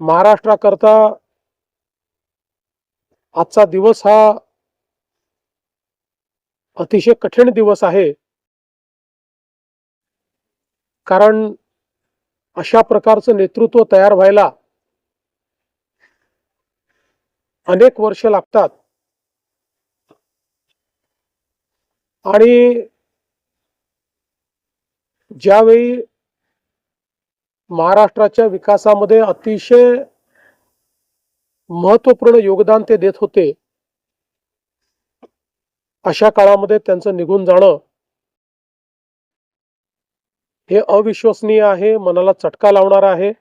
महाराष्ट्राकरता आजचा दिवस हा अतिशय कठीण दिवस आहे. कारण अशा प्रकारचं नेतृत्व तयार व्हायला अनेक वर्ष लागतात आणि ज्यावेळी महाराष्ट्राच्या विकासामध्ये अतिशय महत्त्वपूर्ण योगदान ते देत होते, अशा काळामध्ये त्यांचं निघून जाणं हे अविश्वसनीय आहे, मनाला चटका लावणार आहे.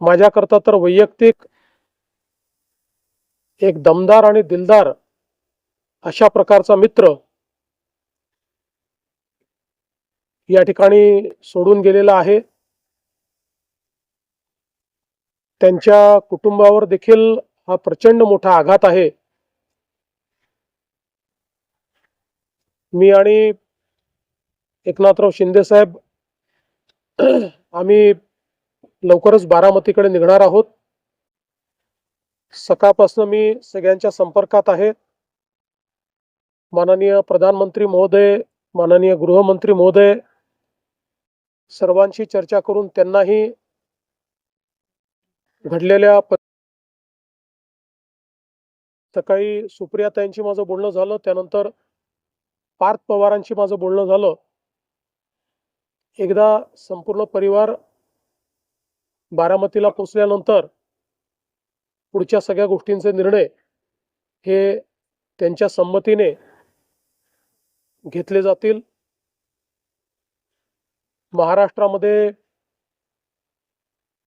माझ्याकरता तर वैयक्तिक एक दमदार आणि दिलदार अशा प्रकारचा मित्र या ठिकाणी सोडून गेलेला आहे. त्यांच्या कुटुंबावर देखील हा प्रचंड मोठा आघात आहे. मी आणि एकनाथराव शिंदे साहेब आम्ही लवकरच बारामतीकडे निघणार आहोत. सकाळपासून मी सगळ्यांच्या संपर्कात आहे. माननीय प्रधानमंत्री महोदय, माननीय गृहमंत्री महोदय सर्वांशी चर्चा करून त्यांनाही घडलेल्या सकाळी सुप्रियाताईंशी माझं बोलणं झालं, त्यानंतर पार्थ पवारांशी माझं बोलणं झालं. एकदा संपूर्ण परिवार बारामतीला पोहोचल्यानंतर पुढच्या सगळ्या गोष्टींचे निर्णय हे त्यांच्या संमतीने घेतले जातील. महाराष्ट्रामध्ये